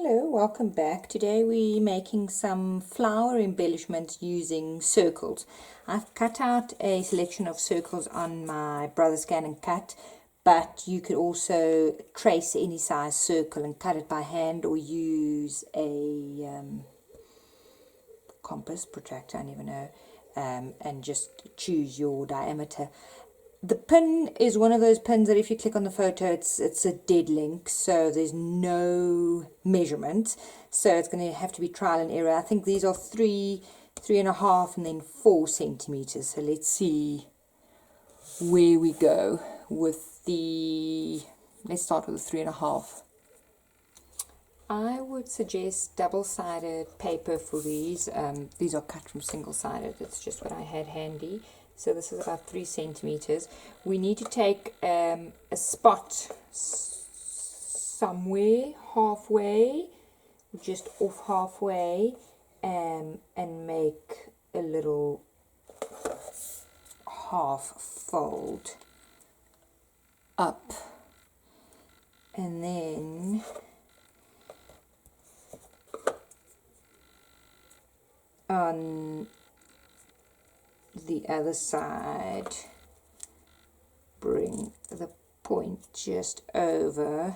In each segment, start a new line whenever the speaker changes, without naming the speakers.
Hello, welcome back. Today we're making some flower embellishments using circles. I've cut out a selection of circles on my Brother ScanNCut, but you could also trace any size circle and cut it by hand or use a compass, protractor, I never know, and just choose your diameter. The pin is one of those pins that if you click on the photo, it's a dead link, so there's no measurement. So it's going to have to be trial and error. I think these are 3.5, and then 4 centimeters. So let's see where we go with the. Let's start with the 3.5. I would suggest double-sided paper for these. These are cut from single-sided. It's just what I had handy. So this is about 3 centimeters. We need to take a spot somewhere halfway, just off halfway, and make a little half fold up, and then on the other side bring the point just over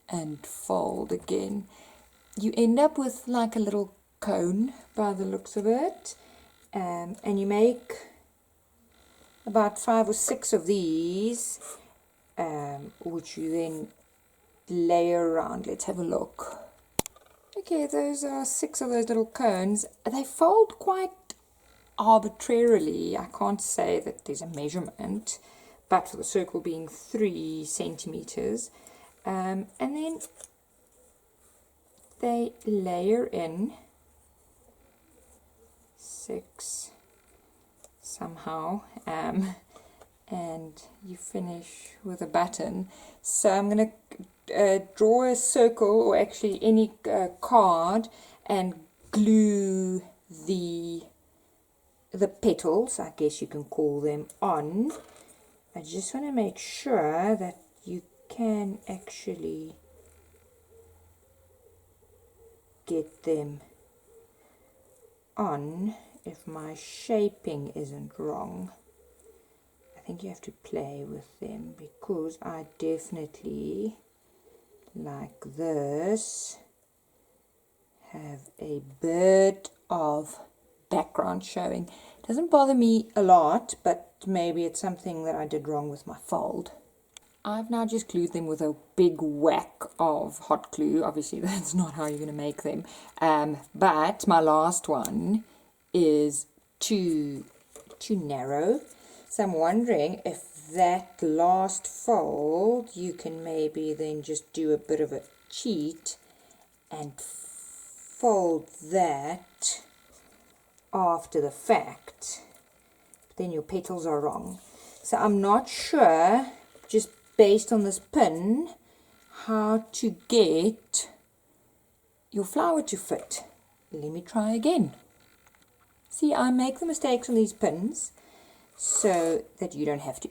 and fold again. You end up with like a little cone by the looks of it, and you make about 5 or 6 of these, which you then layer around. Let's have a look. Okay, those are 6 of those little cones. They fold quite arbitrarily. I can't say that there's a measurement, but for the circle being 3 centimeters, and then they layer in 6 somehow, and you finish with a button. So I'm going to draw a circle, or actually any card, and glue the petals, I guess you can call them, on. I just want to make sure that you can actually get them on if my shaping isn't wrong. I think you have to play with them, because I definitely, like this, have a bit of background showing. It doesn't bother me a lot, but maybe it's something that I did wrong with my fold. I've now just glued them with a big whack of hot glue. Obviously that's not how you're going to make them, but my last one is too narrow, so I'm wondering if that last fold you can maybe then just do a bit of a cheat and fold that after the fact. Then your petals are wrong. So I'm not sure, just based on this pin, how to get your flower to fit. Let me try again. See, I make the mistakes on these pins so that you don't have to.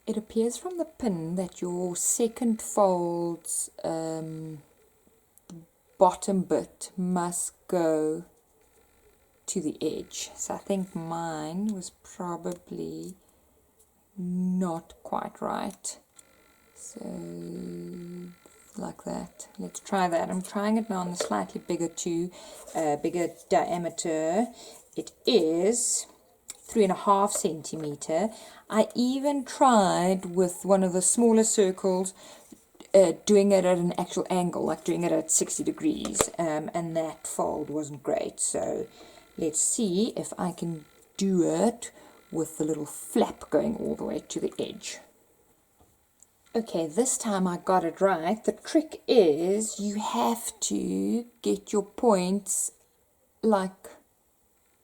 It appears from the pin that your second fold's bottom bit must go to the edge. So I think mine was probably not quite right. So like that. Let's try that. I'm trying it now on the slightly bigger bigger diameter. It is 3.5 centimeter. I even tried with one of the smaller circles, doing it at an actual angle, like doing it at 60 degrees, and that fold wasn't great. So let's see if I can do it with the little flap going all the way to the edge. Okay, this time I got it right. The trick is you have to get your points like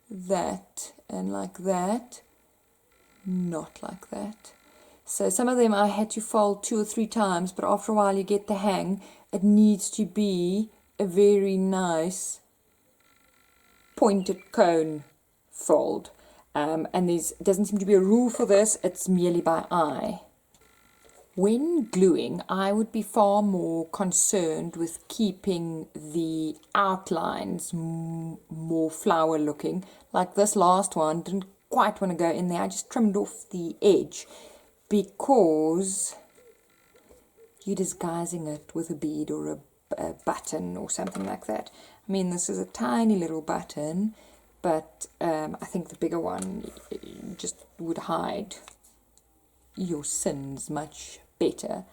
that and like that, not like that. So some of them I had to fold 2 or 3 times, but after a while you get the hang. It needs to be a very nice pointed cone fold, and there doesn't seem to be a rule for this. It's merely by eye. When gluing, I would be far more concerned with keeping the outlines more flower looking. Like this last one didn't quite want to go in there. I just trimmed off the edge because you're disguising it with a bead or a button or something like that. I mean, this is a tiny little button, but I think the bigger one just would hide your sins much better.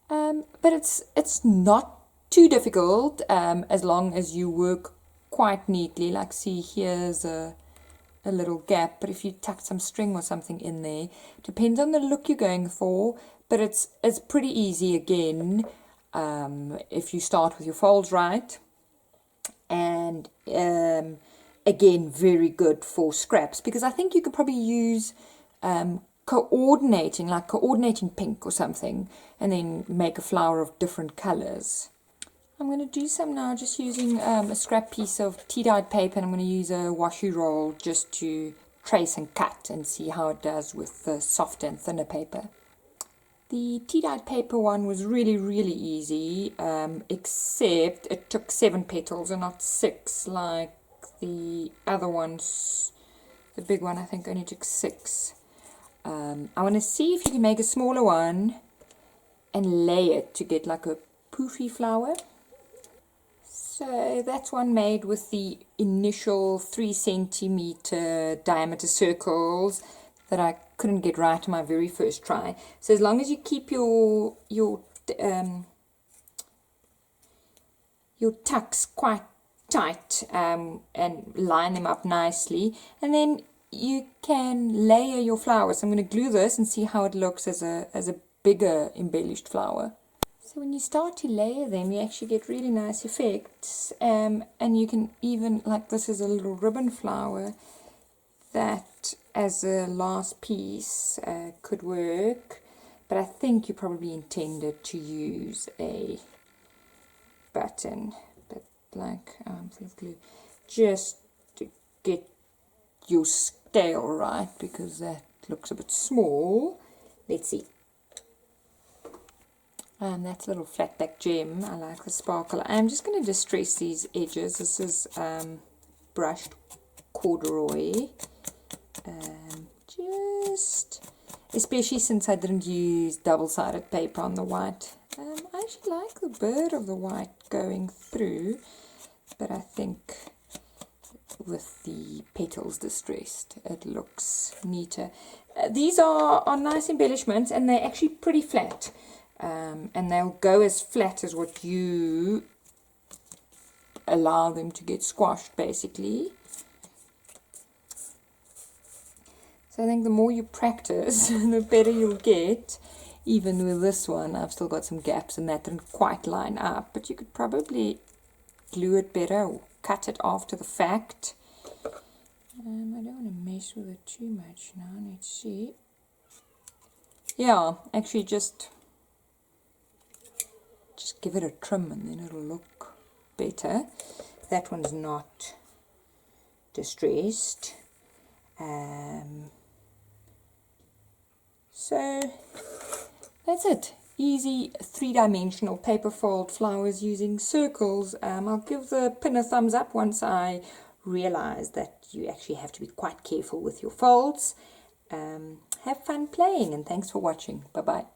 But it's not too difficult as long as you work quite neatly. Like, see, here's a little gap, but if you tuck some string or something in there, depends on the look you're going for, but it's pretty easy again if you start with your folds right. And again, very good for scraps, because I think you could probably use coordinating pink or something, and then make a flower of different colors. I'm going to do some now just using a scrap piece of tea-dyed paper, and I'm going to use a washi roll just to trace and cut and see how it does with the softer and thinner paper. The tea-dyed paper one was really, really easy, except it took 7 petals and not 6 like the other ones. The big one I think only took 6. I want to see if you can make a smaller one and lay it to get like a poofy flower. So that's one made with the initial 3 centimeter diameter circles that I couldn't get right on my very first try. So as long as you keep your tucks quite tight and line them up nicely, and then you can layer your flowers. I'm going to glue this and see how it looks as a bigger embellished flower. So when you start to layer them, you actually get really nice effects, and you can even, like this is a little ribbon flower that as a last piece could work, but I think you probably intended to use a button, but like glue, just to get your scale right, because that looks a bit small. Let's see. That's a little flat back gem. I like the sparkle. I'm just going to distress these edges. This is brushed corduroy. Just, especially since I didn't use double-sided paper on the white. I actually like the bird of the white going through, but I think with the petals distressed it looks neater. These are nice embellishments, and they're actually pretty flat. And they'll go as flat as what you allow them to get squashed, basically. So I think the more you practice, the better you'll get. Even with this one, I've still got some gaps and that didn't quite line up, but you could probably glue it better or cut it after the fact. I don't want to mess with it too much now. Let's see. Yeah, actually just give it a trim and then it'll look better. That one's not distressed. So that's it. Easy 3-dimensional paper fold flowers using circles. I'll give the pin a thumbs up once I realize that you actually have to be quite careful with your folds. Have fun playing, and thanks for watching. Bye bye.